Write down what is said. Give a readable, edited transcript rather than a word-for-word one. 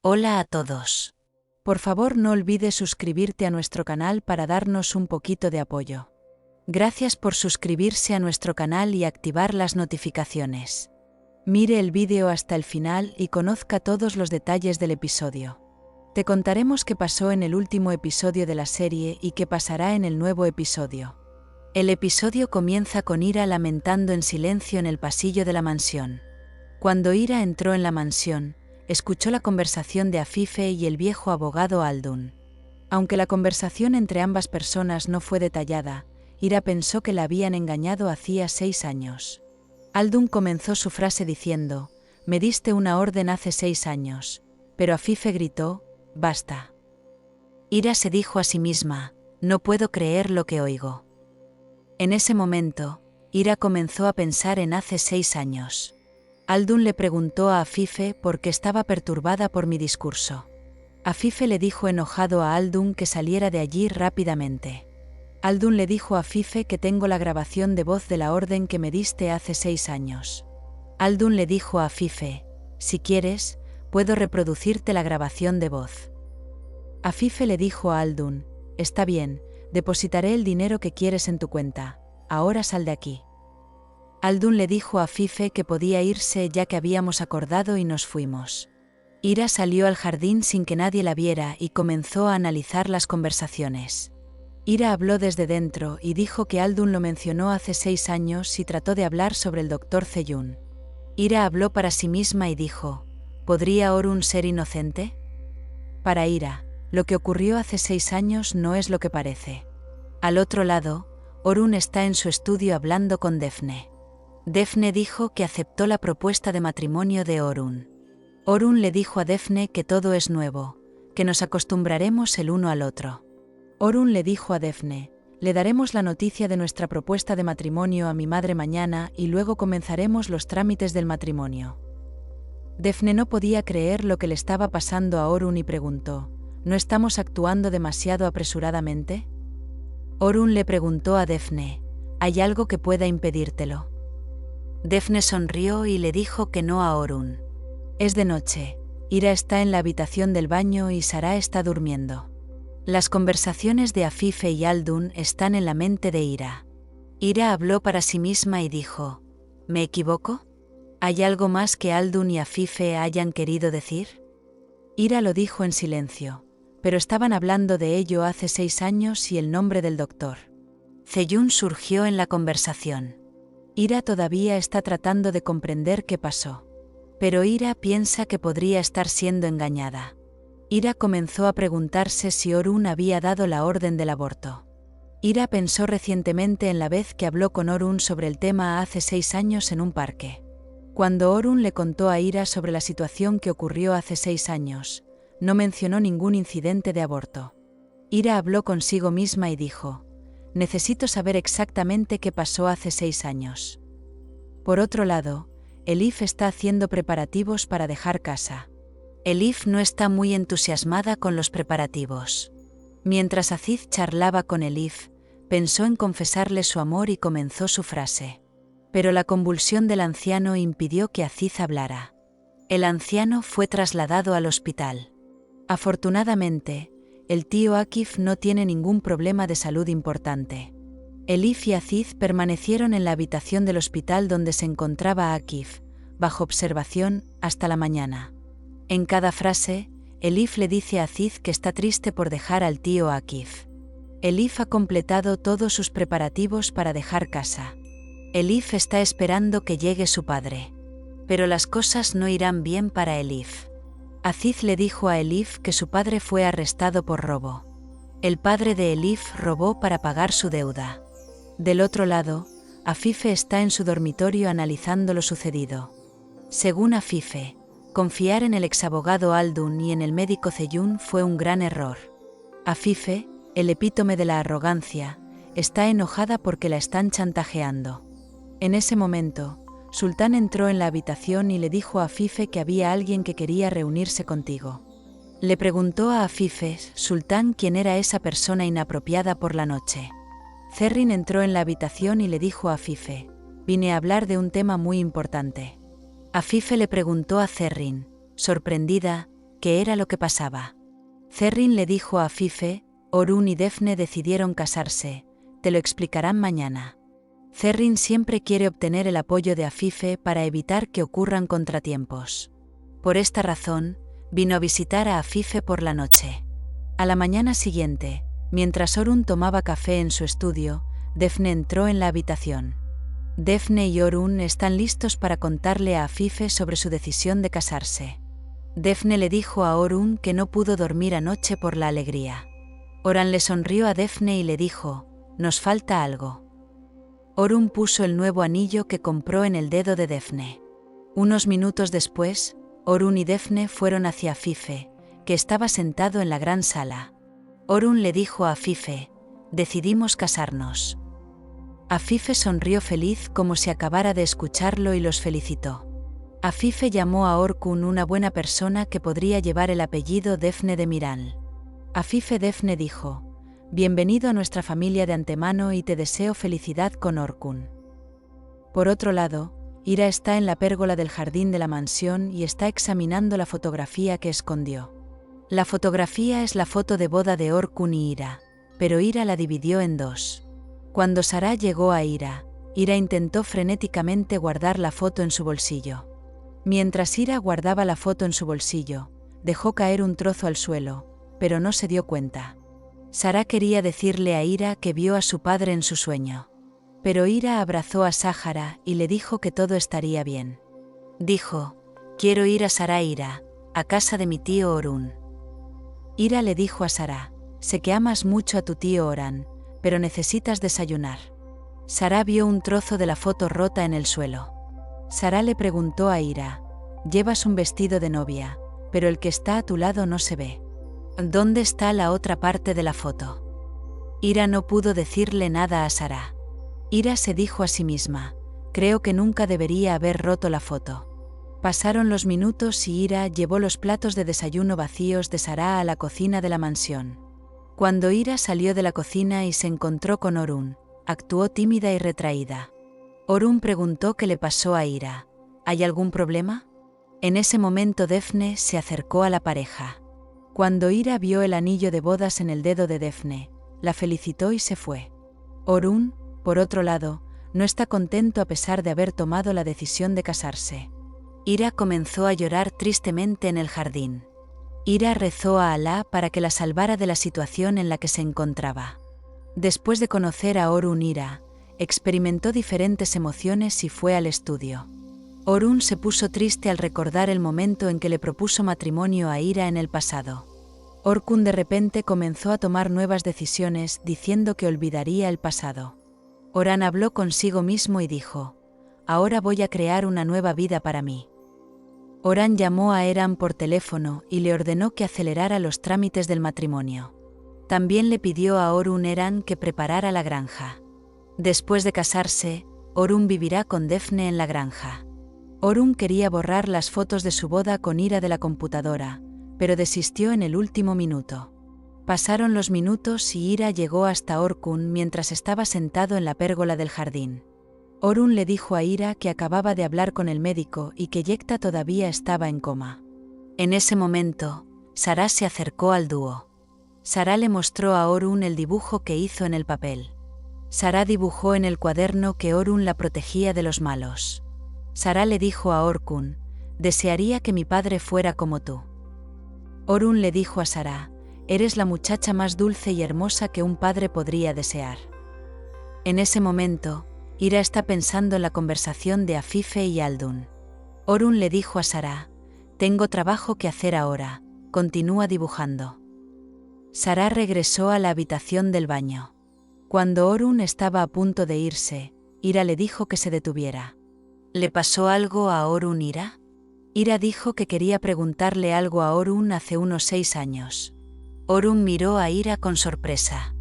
Hola a todos. Por favor, no olvides suscribirte a nuestro canal para darnos un poquito de apoyo. Gracias por suscribirse a nuestro canal y activar las notificaciones. Mire el vídeo hasta el final y conozca todos los detalles del episodio. Te contaremos qué pasó en el último episodio de la serie y qué pasará en el nuevo episodio. El episodio comienza con Ira lamentando en silencio en el pasillo de la mansión. Cuando Ira entró en la mansión, escuchó la conversación de Afife y el viejo abogado Aldun. Aunque la conversación entre ambas personas no fue detallada, Ira pensó que la habían engañado hacía 6 años. Aldun comenzó su frase diciendo: «Me diste una orden hace 6 años», pero Afife gritó: «Basta». Ira se dijo a sí misma: «No puedo creer lo que oigo». En ese momento, Ira comenzó a pensar en hace 6 años. Aldun le preguntó a Afife por qué estaba perturbada por mi discurso. Afife le dijo enojado a Aldun que saliera de allí rápidamente. Aldun le dijo a Afife que tengo la grabación de voz de la orden que me diste hace 6 años. Aldun le dijo a Afife: «Si quieres, puedo reproducirte la grabación de voz». Afife le dijo a Aldun: «Está bien, depositaré el dinero que quieres en tu cuenta, ahora sal de aquí». Aldun le dijo a Afife que podía irse ya que habíamos acordado y nos fuimos. Ira salió al jardín sin que nadie la viera y comenzó a analizar las conversaciones. Ira habló desde dentro y dijo que Aldun lo mencionó hace 6 años y trató de hablar sobre el Dr. Zeyun. Ira habló para sí misma y dijo: ¿podría Orun ser inocente? Para Ira, lo que ocurrió hace 6 años no es lo que parece. Al otro lado, Orun está en su estudio hablando con Defne. Defne dijo que aceptó la propuesta de matrimonio de Orun. Orun le dijo a Defne que todo es nuevo, que nos acostumbraremos el uno al otro. Orun le dijo a Defne: «Le daremos la noticia de nuestra propuesta de matrimonio a mi madre mañana y luego comenzaremos los trámites del matrimonio». Defne no podía creer lo que le estaba pasando a Orun y preguntó: «¿No estamos actuando demasiado apresuradamente?» Orun le preguntó a Defne: «¿Hay algo que pueda impedírtelo?» Defne sonrió y le dijo que no a Orun. Es de noche, Ira está en la habitación del baño y Sara está durmiendo. Las conversaciones de Afife y Aldun están en la mente de Ira. Ira habló para sí misma y dijo: ¿me equivoco? ¿Hay algo más que Aldun y Afife hayan querido decir? Ira lo dijo en silencio, pero estaban hablando de ello hace 6 años y el nombre del doctor Zeyun surgió en la conversación. Ira todavía está tratando de comprender qué pasó. Pero Ira piensa que podría estar siendo engañada. Ira comenzó a preguntarse si Orun había dado la orden del aborto. Ira pensó recientemente en la vez que habló con Orun sobre el tema hace 6 años en un parque. Cuando Orun le contó a Ira sobre la situación que ocurrió hace 6 años, no mencionó ningún incidente de aborto. Ira habló consigo misma y dijo: «Necesito saber exactamente qué pasó hace 6 años». Por otro lado, Elif está haciendo preparativos para dejar casa. Elif no está muy entusiasmada con los preparativos. Mientras Aziz charlaba con Elif, pensó en confesarle su amor y comenzó su frase. Pero la convulsión del anciano impidió que Aziz hablara. El anciano fue trasladado al hospital. Afortunadamente, el tío Akif no tiene ningún problema de salud importante. Elif y Aziz permanecieron en la habitación del hospital donde se encontraba Akif, bajo observación, hasta la mañana. En cada frase, Elif le dice a Aziz que está triste por dejar al tío Akif. Elif ha completado todos sus preparativos para dejar casa. Elif está esperando que llegue su padre. Pero las cosas no irán bien para Elif. Aziz le dijo a Elif que su padre fue arrestado por robo. El padre de Elif robó para pagar su deuda. Del otro lado, Afife está en su dormitorio analizando lo sucedido. Según Afife, confiar en el exabogado Aldun y en el médico Zeyun fue un gran error. Afife, el epítome de la arrogancia, está enojada porque la están chantajeando. En ese momento, Sultán entró en la habitación y le dijo a Afife que había alguien que quería reunirse contigo. Le preguntó a Afife, Sultán, quién era esa persona inapropiada por la noche. Zerrin entró en la habitación y le dijo a Afife: «Vine a hablar de un tema muy importante». Afife le preguntó a Zerrin, sorprendida: ¿qué era lo que pasaba? Zerrin le dijo a Afife, Orun y Defne decidieron casarse, te lo explicarán mañana. Zerrin siempre quiere obtener el apoyo de Afife para evitar que ocurran contratiempos. Por esta razón, vino a visitar a Afife por la noche. A la mañana siguiente, mientras Orun tomaba café en su estudio, Defne entró en la habitación. Defne y Orun están listos para contarle a Afife sobre su decisión de casarse. Defne le dijo a Orun que no pudo dormir anoche por la alegría. Orun le sonrió a Defne y le dijo, «Nos falta algo». Orun puso el nuevo anillo que compró en el dedo de Defne. Unos minutos después, Orun y Defne fueron hacia Afife, que estaba sentado en la gran sala. Orun le dijo a Afife, «Decidimos casarnos». Afife sonrió feliz como si acabara de escucharlo y los felicitó. Afife llamó a Orkun una buena persona que podría llevar el apellido Defne de Miral. Afife Defne dijo, «Bienvenido a nuestra familia de antemano y te deseo felicidad con Orkun». Por otro lado, Ira está en la pérgola del jardín de la mansión y está examinando la fotografía que escondió. La fotografía es la foto de boda de Orkun y Ira, pero Ira la dividió en dos. Cuando Sarah llegó a Ira, Ira intentó frenéticamente guardar la foto en su bolsillo. Mientras Ira guardaba la foto en su bolsillo, dejó caer un trozo al suelo, pero no se dio cuenta. Sarah quería decirle a Ira que vio a su padre en su sueño. Pero Ira abrazó a Sahara y le dijo que todo estaría bien. Dijo, «Quiero ir a Sarah Ira, a casa de mi tío Orun». Ira le dijo a Sarah, «Sé que amas mucho a tu tío Oran, pero necesitas desayunar». Sarah vio un trozo de la foto rota en el suelo. Sarah le preguntó a Ira, «Llevas un vestido de novia, pero el que está a tu lado no se ve. ¿Dónde está la otra parte de la foto?» Ira no pudo decirle nada a Sarah. Ira se dijo a sí misma, «Creo que nunca debería haber roto la foto». Pasaron los minutos y Ira llevó los platos de desayuno vacíos de Sarah a la cocina de la mansión. Cuando Ira salió de la cocina y se encontró con Orun, actuó tímida y retraída. Orun preguntó qué le pasó a Ira. ¿Hay algún problema? En ese momento Defne se acercó a la pareja. Cuando Ira vio el anillo de bodas en el dedo de Defne, la felicitó y se fue. Orun, por otro lado, no está contento a pesar de haber tomado la decisión de casarse. Ira comenzó a llorar tristemente en el jardín. Ira rezó a Alá para que la salvara de la situación en la que se encontraba. Después de conocer a Orun, Ira experimentó diferentes emociones y fue al estudio. Orun se puso triste al recordar el momento en que le propuso matrimonio a Ira en el pasado. Orkun de repente comenzó a tomar nuevas decisiones diciendo que olvidaría el pasado. Oran habló consigo mismo y dijo, «Ahora voy a crear una nueva vida para mí». Oran llamó a Eran por teléfono y le ordenó que acelerara los trámites del matrimonio. También le pidió a Orun Eran que preparara la granja. Después de casarse, Orun vivirá con Defne en la granja. Orun quería borrar las fotos de su boda con Ira de la computadora, pero desistió en el último minuto. Pasaron los minutos y Ira llegó hasta Orkun mientras estaba sentado en la pérgola del jardín. Orun le dijo a Ira que acababa de hablar con el médico y que Yekta todavía estaba en coma. En ese momento, Sarah se acercó al dúo. Sarah le mostró a Orun el dibujo que hizo en el papel. Sarah dibujó en el cuaderno que Orun la protegía de los malos. Sarah le dijo a Orkun, «Desearía que mi padre fuera como tú». Orun le dijo a Sarah, «Eres la muchacha más dulce y hermosa que un padre podría desear». En ese momento, Ira está pensando en la conversación de Afife y Aldun. Orun le dijo a Sarah, «Tengo trabajo que hacer ahora, continúa dibujando». Sarah regresó a la habitación del baño. Cuando Orun estaba a punto de irse, Ira le dijo que se detuviera. ¿Le pasó algo a Orun, Ira? Ira dijo que quería preguntarle algo a Orun hace unos 6 años. Orun miró a Ira con sorpresa.